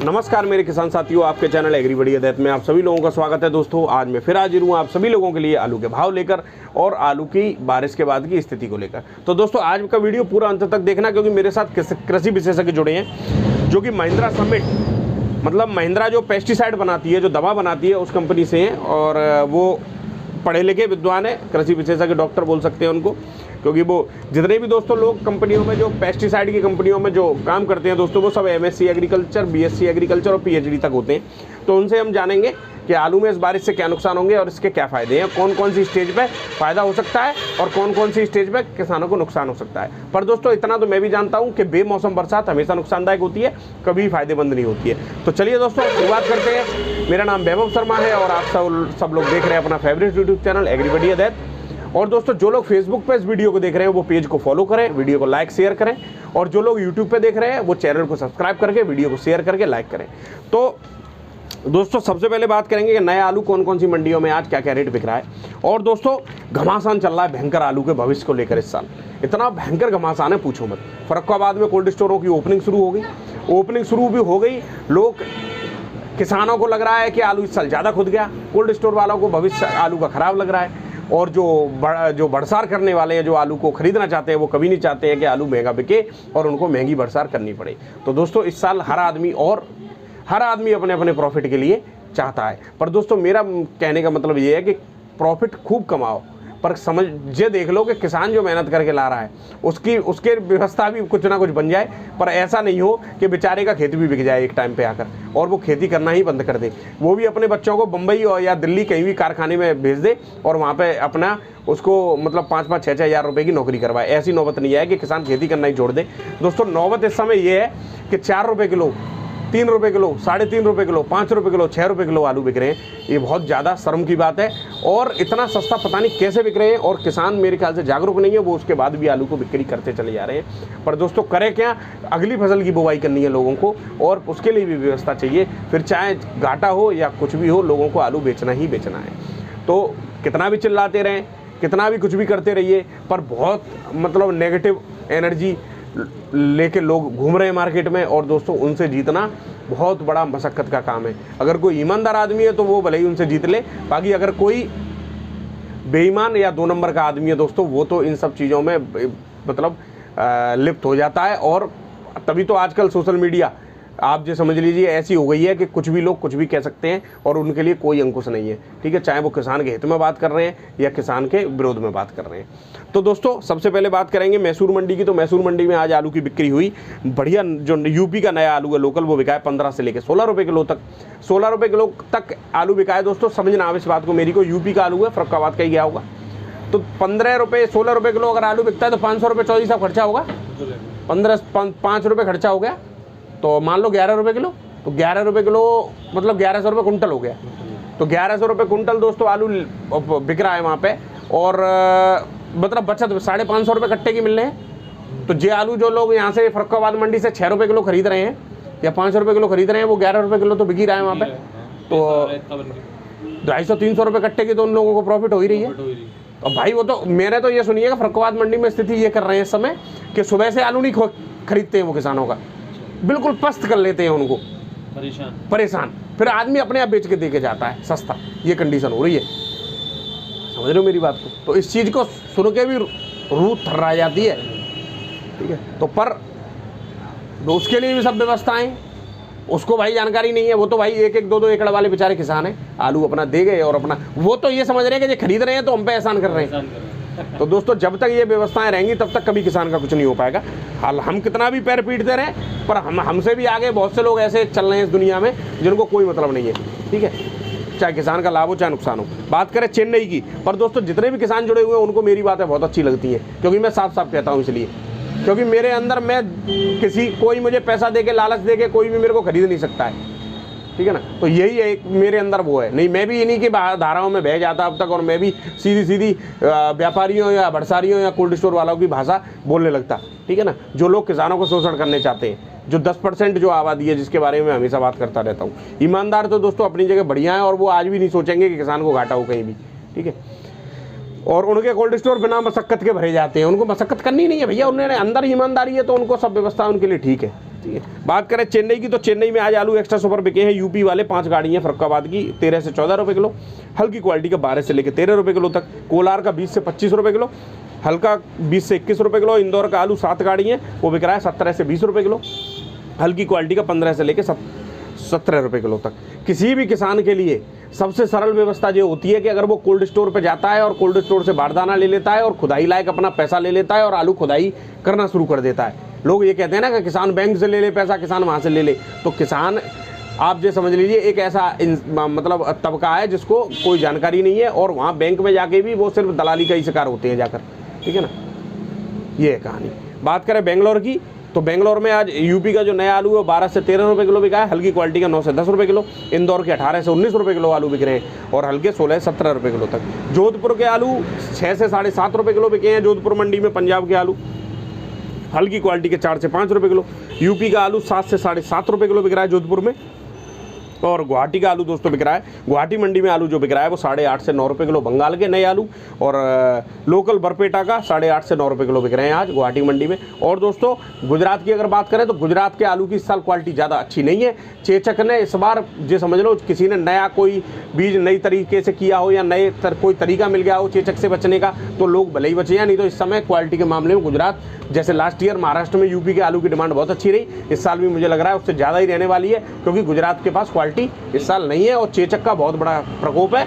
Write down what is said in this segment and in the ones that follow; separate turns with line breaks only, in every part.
नमस्कार मेरे किसान साथियों, आपके चैनल एग्री बढ़िया दैत में आप सभी लोगों का स्वागत है। दोस्तों आज मैं फिर हाजिर हूँ आप सभी लोगों के लिए आलू के भाव लेकर और आलू की बारिश के बाद की स्थिति को लेकर। तो दोस्तों आज का वीडियो पूरा अंत तक देखना, क्योंकि मेरे साथ कृषि विशेषज्ञ जुड़े हैं जो कि महिंद्रा समिट, मतलब महिंद्रा जो पेस्टिसाइड बनाती है, जो दवा बनाती है, उस कंपनी से हैं और वो पढ़े लिखे विद्वान है, कृषि विशेषज्ञ डॉक्टर बोल सकते हैं उनको, क्योंकि वो जितने भी दोस्तों लोग कंपनियों में, जो पेस्टिसाइड की कंपनियों में जो काम करते हैं दोस्तों, वो सब एमएससी एग्रीकल्चर, बीएससी एग्रीकल्चर और पीएचडी तक होते हैं। तो उनसे हम जानेंगे कि आलू में इस बारिश से क्या नुकसान होंगे और इसके क्या फ़ायदे हैं, कौन कौन सी स्टेज पे फ़ायदा हो सकता है और कौन कौन सी स्टेज पे किसानों को नुकसान हो सकता है। पर दोस्तों इतना तो मैं भी जानता हूँ कि बेमौसम बरसात हमेशा नुकसानदायक होती है, कभी फ़ायदेमंद नहीं होती है। तो चलिए दोस्तों शुरुआत करते हैं। मेरा नाम वैभव शर्मा है और आप सब लोग देख रहे हैं अपना फेवरेट यूट्यूब चैनल एग्री बढ़िया दैत। और दोस्तों जो लोग फेसबुक पे इस वीडियो को देख रहे हैं वो पेज को फॉलो करें, वीडियो को लाइक शेयर करें, और जो लोग यूट्यूब पे देख रहे हैं वो चैनल को सब्सक्राइब करके वीडियो को शेयर करके लाइक करें। तो दोस्तों सबसे पहले बात करेंगे कि नए आलू कौन कौन सी मंडियों में आज क्या क्या रेट बिक रहा है। और दोस्तों घमासान चल रहा है भयंकर आलू के भविष्य को लेकर। इस साल इतना भयंकर घमासान है पूछो मत। फर्रुखाबाद में कोल्ड स्टोरों की ओपनिंग शुरू हो गई, ओपनिंग शुरू भी हो गई। लोग, किसानों को लग रहा है कि आलू इस साल ज़्यादा खुद गया, कोल्ड स्टोर वालों को भविष्य आलू का ख़राब लग रहा है, और जो बड़सार करने वाले हैं, जो आलू को खरीदना चाहते हैं, वो कभी नहीं चाहते हैं कि आलू महंगा बिके और उनको महंगी बड़सार करनी पड़े। तो दोस्तों इस साल हर आदमी अपने अपने प्रॉफिट के लिए चाहता है। पर दोस्तों मेरा कहने का मतलब ये है कि प्रॉफिट खूब कमाओ, पर समझ देख लो कि किसान जो मेहनत करके ला रहा है उसके व्यवस्था भी कुछ ना कुछ बन जाए। पर ऐसा नहीं हो कि बेचारे का खेत भी बिक जाए एक टाइम पे आकर और वो खेती करना ही बंद कर दे। वो भी अपने बच्चों को बम्बई और या दिल्ली कहीं भी कारखाने में भेज दे और वहाँ पे अपना उसको मतलब 5-5, 6-6 हज़ार रुपये की नौकरी करवाए। ऐसी नौबत नहीं आए कि किसान खेती करना ही छोड़ दे। दोस्तों नौबत इस समय ये है कि 4 रुपये किलो, 3 रुपये किलो, 3.5 रुपये किलो, 5 रुपये किलो, 6 रुपये किलो आलू बिक रहे हैं। ये बहुत ज़्यादा शर्म की बात है और इतना सस्ता पता नहीं कैसे बिक रहे हैं। और किसान मेरे ख्याल से जागरूक नहीं है, वो उसके बाद भी आलू को बिक्री करते चले जा रहे हैं। पर दोस्तों करें क्या, अगली फसल की बुवाई करनी है लोगों को और उसके लिए भी व्यवस्था चाहिए। फिर चाहे घाटा हो या कुछ भी हो, लोगों को आलू बेचना ही बेचना है। तो कितना भी चिल्लाते रहें, कितना भी कुछ भी करते रहिए, पर बहुत मतलब नेगेटिव एनर्जी लेके लोग घूम रहे हैं मार्केट में। और दोस्तों उनसे जीतना बहुत बड़ा मशक्कत का काम है। अगर कोई ईमानदार आदमी है तो वो भले ही उनसे जीत ले, बाकी अगर कोई बेईमान या 2 नंबर का आदमी है दोस्तों, वो तो इन सब चीज़ों में मतलब लिप्त हो जाता है। और तभी तो आजकल सोशल मीडिया आप जो समझ लीजिए ऐसी हो गई है कि कुछ भी लोग कुछ भी कह सकते हैं और उनके लिए कोई अंकुश नहीं है। ठीक है, चाहे वो किसान के हित में बात कर रहे हैं या किसान के विरोध में बात कर रहे हैं। तो दोस्तों सबसे पहले बात करेंगे मैसूर मंडी की। तो मैसूर मंडी में आज आलू की बिक्री हुई बढ़िया। जो यूपी का नया आलू है लोकल, वो बिका है 15 से लेकर 16 रुपये किलो तक। 16 रुपये किलो तक आलू बिका है। दोस्तों समझना आप इस बात को मेरी को, यूपी का आलू है, फर्रुखाबाद का ही गया होगा। तो 15 रुपये 16 रुपये किलो अगर आलू बिकता है तो 500 रुपये 24 साहब खर्चा होगा, 5 रुपये खर्चा हो गया। तो मान लो 11 रुपये किलो, तो 11 रुपये किलो मतलब 1100 रुपये कुंटल हो गया। तो 1100 रुपये कुंटल दोस्तों आलू बिक रहा है वहाँ पे। और मतलब बचत 550 रुपये कट्टे की मिल रहे हैं। तो ये आलू जो लोग यहाँ से फर्रुखाबाद मंडी से 6 रुपये किलो खरीद रहे हैं या 5 रुपये किलो खरीद रहे हैं, वो 11 रुपये किलो तो बिक ही रहा है वहाँ पे। तो 250-300 रुपये कट्टे की तो उन लोगों को प्रॉफिट हो ही रही है। और भाई वो तो मैंने तो ये सुनिएगा, फर्रुखाबाद मंडी में स्थिति ये कर रहे हैं इस समय कि सुबह से आलू नहीं खरीदते हैं वो किसानों का, बिल्कुल पस्त कर लेते हैं उनको, परेशान। फिर आदमी अपने आप बेच के दे के जाता है सस्ता। ये कंडीशन हो रही है, समझ रहे हो मेरी बात को। तो इस चीज़ को सुन के भी रूह थर्रा जाती है। ठीक है, तो पर उसके लिए भी सब व्यवस्थाएं, उसको भाई जानकारी नहीं है। वो तो भाई 1-1, 2-2 एकड़ वाले बेचारे किसान हैं, आलू अपना दे गए और अपना वो तो ये समझ रहे हैं कि ये खरीद रहे हैं तो हम पे एहसान कर रहे हैं। तो दोस्तों जब तक ये व्यवस्थाएं रहेंगी तब तक कभी किसान का कुछ नहीं हो पाएगा। हाल हम कितना भी पैर पीटते रहें, पर हमसे भी आगे बहुत से लोग ऐसे चल रहे हैं इस दुनिया में जिनको कोई मतलब नहीं है। ठीक है, चाहे किसान का लाभ हो चाहे नुकसान हो। बात करें चेन्नई की, पर दोस्तों जितने भी किसान जुड़े हुए हैं उनको मेरी बातें बहुत अच्छी लगती हैं, क्योंकि मैं साफ साफ कहता हूँ इसलिए, क्योंकि मेरे अंदर कोई मुझे पैसा दे के, लालच दे के कोई भी मेरे को खरीद नहीं सकता है। ठीक है ना, तो यही एक मेरे अंदर वो है। नहीं, मैं भी इन्हीं की धाराओं में बह जाता अब तक, और मैं भी सीधी व्यापारियों या भड़सारियों या कोल्ड स्टोर वालों की भाषा बोलने लगता। ठीक है ना, जो लोग किसानों को शोषण करने चाहते हैं, जो 10% जो आबादी है जिसके बारे में हमेशा बात करता रहता हूँ। ईमानदार तो दोस्तों अपनी जगह बढ़िया है और वो आज भी नहीं सोचेंगे कि किसान को घाटा हो कहीं भी। ठीक है, और उनके कोल्ड स्टोर बिना मशक्कत के भरे जाते हैं। उनको मशक्कत करनी नहीं है भैया, उन्होंने अंदर ईमानदारी है तो उनको सब व्यवस्था उनके लिए ठीक है। ठीक है। बात करें चेन्नई की, तो चेन्नई में आज आलू एक्स्ट्रा सुपर बिके हैं। यूपी वाले 5 गाड़ियाँ फरुखाबाद की 13 से 14 रुपये किलो, हल्की क्वालिटी का 12 से लेकर 13 रुपये किलो तक। कोलार का 20 से 25 रुपये किलो, हल्का 20 से 21 रुपये किलो। इंदौर का आलू 7 गाड़ियाँ वो बिक रहा है 17 से 20 रुपये किलो, हल्की क्वालिटी का 15 से लेकर 17 रुपये किलो तक। किसी भी किसान के लिए सबसे सरल व्यवस्था ये होती है कि अगर वो कोल्ड स्टोर पे जाता है और कोल्ड स्टोर से बारदाना ले लेता है और खुदाई लायक अपना पैसा ले लेता है और आलू खुदाई करना शुरू कर देता है। लोग ये कहते हैं ना कि किसान बैंक से ले ले पैसा, किसान वहाँ से ले ले, तो किसान आप ये समझ लीजिए एक ऐसा मतलब तबका है जिसको कोई जानकारी नहीं है और वहाँ बैंक में जाके भी वो सिर्फ दलाली का ही शिकार होते हैं जाकर, ठीक है ना। ये है कहानी। बात करें बेंगलोर की, तो बेंगलोर में आज यूपी का जो नया आलू है वो 12 से 13 रुपये किलो बिका है, हल्की क्वालिटी का 9 से 10 रुपये किलो। इंदौर के 18 से 19 रुपये किलो आलू बिक रहे हैं और हल्के 16 से 17 रुपये किलो तक। जोधपुर के आलू 6 से 7.5 रुपये किलो बिके हैं जोधपुर मंडी में। पंजाब के आलू हल्की क्वालिटी के 4 से 5 रुपये किलो। यूपी का आलू 7 से 7.5 रुपये किलो बिक रहा है जोधपुर में। और गुवाहाटी का आलू दोस्तों बिक रहा है, गुवाहाटी मंडी में आलू जो बिक रहा है वो 8.5 से 9 रुपये किलो बंगाल के नए आलू, और लोकल बरपेटा का 8.5 से 9 रुपये किलो बिक रहे हैं आज गुवाहाटी मंडी में। और दोस्तों गुजरात की अगर बात करें तो गुजरात के आलू की इस साल क्वालिटी ज़्यादा अच्छी नहीं है। चेचक ने इस बार ये समझ लो किसी ने नया कोई बीज नई तरीके से किया हो या नए कोई तरीका मिल गया हो चेचक से बचने का, तो लोग भले ही बचे हैं, नहीं तो इस समय क्वालिटी के मामले में गुजरात जैसे लास्ट ईयर महाराष्ट्र में यूपी के आलू की डिमांड बहुत अच्छी रही, इस साल भी मुझे लग रहा है उससे ज़्यादा ही रहने वाली है, क्योंकि गुजरात के पास क्वालिटी इस साल नहीं है और चेचक का बहुत बड़ा प्रकोप है।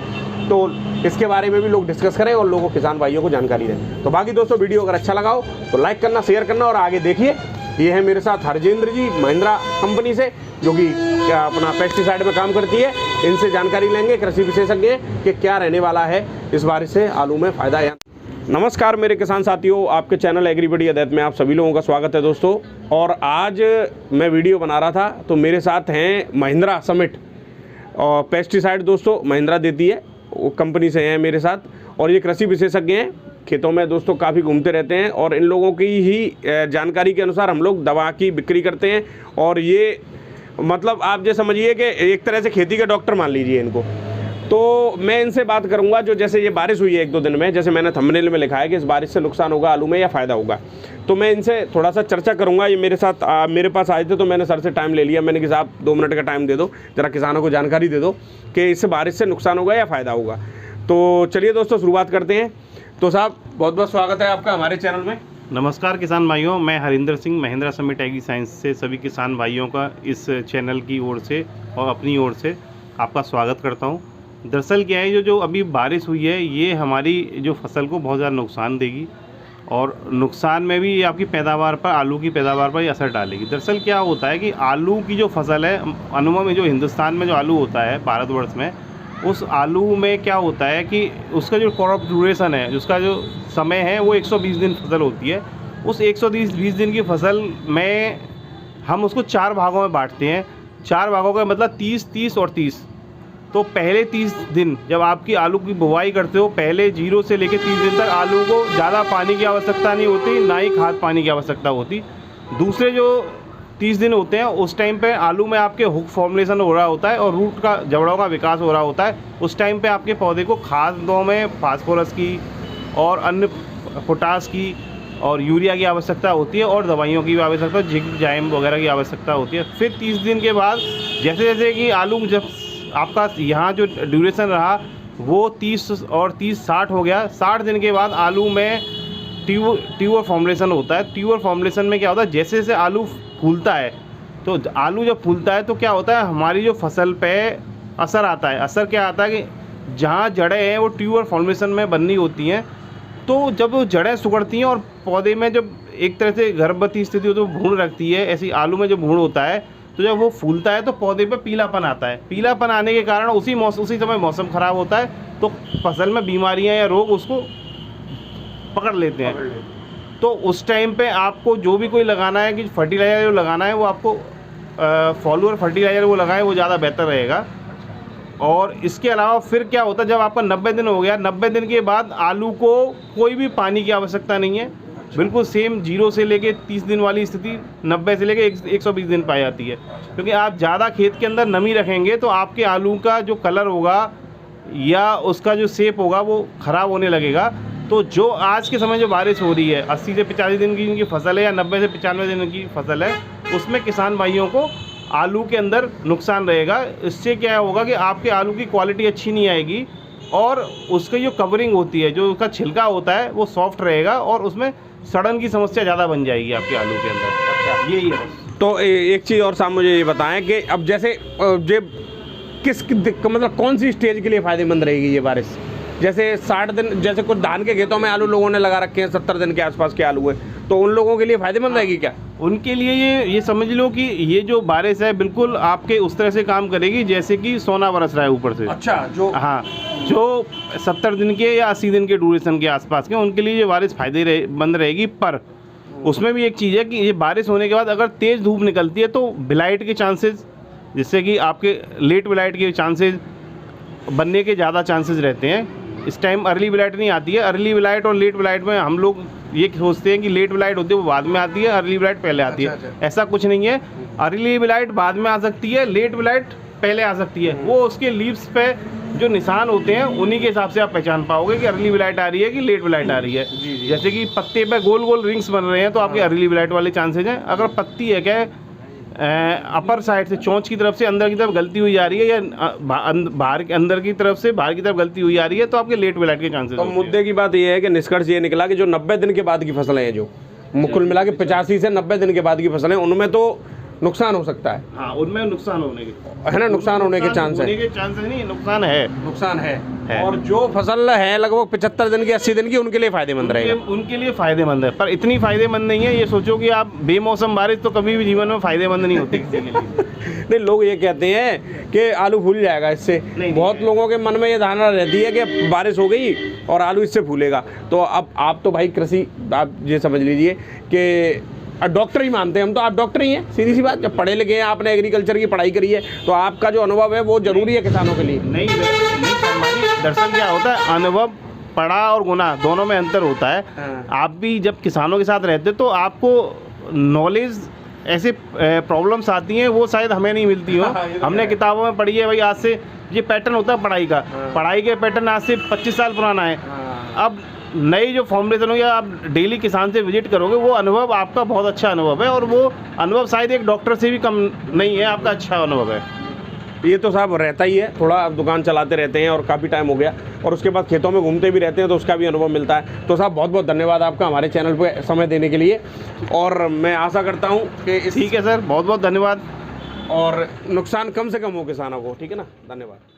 तो इसके बारे में भी लोग डिस्कस करें और लोगों किसान भाइयों को जानकारी दें। तो बाकी दोस्तों वीडियो अगर अच्छा लगा हो तो लाइक करना, शेयर करना और आगे देखिए। ये है मेरे साथ हरजेंद्र जी महिंद्रा कंपनी से, जो कि अपना पेस्टिसाइड में काम करती है। इनसे जानकारी लेंगे, कृषि विशेषज्ञ हैं, कि क्या रहने वाला है इस बारिश से आलू में फ़ायदा या। नमस्कार मेरे किसान साथियों, आपके चैनल एग्रीबडी अदैत में आप सभी लोगों का स्वागत है दोस्तों। और आज मैं वीडियो बना रहा था तो मेरे साथ हैं महिंद्रा समिट और पेस्टिसाइड दोस्तों महिंद्रा देती है, वो कंपनी से हैं मेरे साथ, और ये कृषि विशेषज्ञ हैं, खेतों में दोस्तों काफ़ी घूमते रहते हैं और इन लोगों की ही जानकारी के अनुसार हम लोग दवा की बिक्री करते हैं। और ये मतलब आप ये समझिए कि एक तरह से खेती के डॉक्टर मान लीजिए इनको। तो मैं इनसे बात करूंगा, जो जैसे ये बारिश हुई है 1-2 दिन में, जैसे मैंने थंबनेल में लिखा है कि इस बारिश से नुकसान होगा आलू में या फ़ायदा होगा, तो मैं इनसे थोड़ा सा चर्चा करूंगा। ये मेरे साथ मेरे पास आए थे तो मैंने सर से टाइम ले लिया, मैंने कि साहब 2 मिनट का टाइम दे दो, ज़रा किसानों को जानकारी दे दो कि इससे बारिश से नुकसान होगा या फ़ायदा होगा। तो चलिए दोस्तों शुरुआत करते हैं। तो साहब बहुत बहुत स्वागत है आपका हमारे चैनल में।
नमस्कार किसान भाइयों, मैं Harinder Singh Mahindra summit agri science से सभी किसान भाइयों का इस चैनल की ओर से और अपनी ओर से आपका स्वागत करता हूं। दरअसल क्या है, जो अभी बारिश हुई है ये हमारी जो फसल को बहुत ज़्यादा नुकसान देगी और नुकसान में भी आपकी पैदावार पर, आलू की पैदावार पर असर डालेगी। दरअसल क्या होता है कि आलू की जो फसल है, अनुमान में जो हिंदुस्तान में जो आलू होता है भारतवर्ष में, उस आलू में क्या होता है कि उसका जो क्रॉप ड्यूरेशन है, उसका जो समय है वो 120 दिन फसल होती है। उस 120 दिन की फसल में हम उसको 4 भागों में बांटते हैं। 4 भागों का मतलब 30, 30 और 30। तो पहले 30 दिन जब आपकी आलू की बुवाई करते हो, पहले 0 से लेकर 30 दिन तक आलू को ज़्यादा पानी की आवश्यकता नहीं होती, ना ही खाद पानी की आवश्यकता होती। दूसरे जो 30 दिन होते हैं उस टाइम पे आलू में आपके हुक फॉर्मुलेशन हो रहा होता है और रूट का, जड़ों का विकास हो रहा होता है। उस टाइम पे आपके पौधे को खादों में फास्फोरस की और अन्य पोटास की और यूरिया की आवश्यकता होती है और दवाइयों की भी आवश्यकता, जिंक जाइम वगैरह की आवश्यकता होती है। फिर 30 दिन के बाद जैसे जैसे कि आलू जब आपका यहाँ जो ड्यूरेशन रहा वो 30 और 30 60 हो गया, 60 दिन के बाद आलू में ट्यूबर फॉर्मुलेशन होता है। ट्यूबर फॉर्मुलेशन में क्या होता है, जैसे जैसे आलू फूलता है, तो आलू जब फूलता है तो क्या होता है, हमारी जो फसल पे असर आता है। असर क्या आता है कि जहाँ जड़ें हैं वो ट्यूबर फॉर्मुलेशन में बननी होती हैं, तो जब वो जड़ें सुगड़ती हैं और पौधे में जब एक तरह से गर्भवती स्थिति हो तो भ्रूण रखती है, ऐसी आलू में जो भ्रूण होता है, तो जब वो फूलता है तो पौधे पे पीलापन आता है। पीलापन आने के कारण उसी समय मौसम ख़राब होता है तो फसल में बीमारियां या रोग उसको पकड़ लेते हैं। तो उस टाइम पे आपको जो भी कोई लगाना है कि फर्टिलाइज़र जो लगाना है वो आपको फॉलोअर फर्टिलाइज़र वो लगाएं, वो ज़्यादा बेहतर रहेगा। और इसके अलावा फिर क्या होता है, जब आपका 90 दिन हो गया, 90 दिन के बाद आलू को कोई भी पानी की आवश्यकता नहीं है, बिल्कुल सेम 0 से लेके 30 दिन वाली स्थिति 90 से लेके 120 दिन पाई जाती है। क्योंकि आप ज़्यादा खेत के अंदर नमी रखेंगे तो आपके आलू का जो कलर होगा या उसका जो शेप होगा वो ख़राब होने लगेगा। तो जो आज के समय जो बारिश हो रही है 80 से 85 दिन की इनकी फसल है या 90 से 95 दिन की फसल है, उसमें किसान भाइयों को आलू के अंदर नुकसान रहेगा। इससे क्या होगा कि आपके आलू की क्वालिटी अच्छी नहीं आएगी और उसकी जो कवरिंग होती है, जो उसका छिलका होता है, वो सॉफ्ट रहेगा और उसमें सड़न की समस्या ज़्यादा बन जाएगी आपके आलू के अंदर। अच्छा, यही है।
तो एक चीज़ और साहब मुझे ये बताएं कि अब जैसे मतलब कौन सी स्टेज के लिए फ़ायदेमंद रहेगी ये बारिश? जैसे 60 दिन, जैसे कुछ धान के खेतों में आलू लोगों ने लगा रखे हैं, 70 दिन के आसपास के आलू है, तो उन लोगों के लिए फ़ायदेमंद रहेगी क्या?
उनके लिए ये समझ लो कि ये जो बारिश है बिल्कुल आपके उस तरह से काम करेगी जैसे कि सोना बरस रहा है ऊपर से।
अच्छा, जो
हाँ, जो 70 दिन के या 80 दिन के ड्यूरेशन के आसपास के, उनके लिए ये बारिश फायदेमंद रहेगी। पर उसमें भी एक चीज़ है कि ये बारिश होने के बाद अगर तेज़ धूप निकलती है तो ब्लाइट के चांसेस, जिससे कि आपके लेट ब्लाइट के चांसेस बनने के ज़्यादा चांसेस रहते हैं। इस टाइम अर्ली ब्लाइट नहीं आती है। अर्ली ब्लाइट और लेट ब्लाइट में हम लोग ये सोचते हैं कि लेट ब्लाइट होती है वो बाद में आती है, अर्ली ब्लाइट पहले आती है।
अच्छा।
ऐसा कुछ नहीं है। अर्ली ब्लाइट बाद में आ सकती है, लेट ब्लाइट पहले आ सकती है। वो उसके लीव्स पे जो निशान होते हैं उन्हीं के हिसाब से आप पहचान पाओगे कि अर्ली ब्लाइट आ रही है कि लेट ब्लाइट आ रही है। जैसे कि पत्ते पे गोल गोल रिंग्स बन रहे हैं तो आपके अर्ली ब्लाइट वाले चांसेज हैं। अगर पत्ती है क्या अपर साइड से चोंच की तरफ से अंदर की तरफ गलती हुई जा रही है या बाहर अंदर की तरफ से बाहर की तरफ गलती हुई जा रही है तो आपके लेट ब्लाइट के चांसेस।
तो मुद्दे की बात यह है कि निष्कर्ष ये निकला कि जो 90 दिन के बाद की फसलें हैं, जो कुल मिला के 85 से 90 दिन के बाद की फसलें, उनमें तो नुकसान हो सकता है।
हाँ, उनमें नुकसान होने के
है ना, नुकसान होने के चांस है।
नहीं, नुकसान है,
नुकसान है। और जो फसल है लगभग 75 दिन की 80 दिन की, उनके लिए फायदेमंद रहेगा।
उनके लिए फायदेमंद है, पर इतनी फायदेमंद नहीं है। ये सोचो कि आप बेमौसम बारिश तो कभी भी जीवन में फायदेमंद नहीं होती किसी के लिए।
नहीं, लोग ये कहते हैं कि आलू फूल जाएगा इससे। बहुत लोगों के मन में ये धारणा रहती है कि बारिश हो गई और आलू इससे फूलेगा। तो अब आप तो भाई कृषि, आप ये समझ लीजिए कि डॉक्टर ही मानते हैं हम, तो आप डॉक्टर ही हैं, सीधी सी बात। जब पढ़े लिखे हैं, आपने एग्रीकल्चर की पढ़ाई करी है, तो आपका जो अनुभव है वो जरूरी है किसानों के लिए।
नहीं, दरअसल क्या होता है, अनुभव, पढ़ा और गुना दोनों में अंतर होता है। आप भी जब किसानों के साथ रहते तो आपको नॉलेज, ऐसे प्रॉब्लम्स आती हैं वो शायद हमें नहीं मिलती हो। हमने किताबों में पढ़ी है भाई, आज से ये पैटर्न होता है पढ़ाई का, पढ़ाई के पैटर्न आज से 25 साल पुराना है। अब नई जो फॉर्मुलेशन हो, या आप डेली किसान से विजिट करोगे, वो अनुभव आपका बहुत अच्छा अनुभव है और वो अनुभव शायद एक डॉक्टर से भी कम नहीं है, आपका अच्छा अनुभव है।
ये तो साहब रहता ही है, थोड़ा दुकान चलाते रहते हैं और काफ़ी टाइम हो गया, और उसके बाद खेतों में घूमते भी रहते हैं तो उसका भी अनुभव मिलता है। तो साहब बहुत बहुत धन्यवाद आपका हमारे चैनल पे समय देने के लिए, और मैं आशा करता हूँ कि
ठीक है सर, बहुत बहुत धन्यवाद,
और नुकसान कम से कम हो किसानों को। ठीक है ना, धन्यवाद।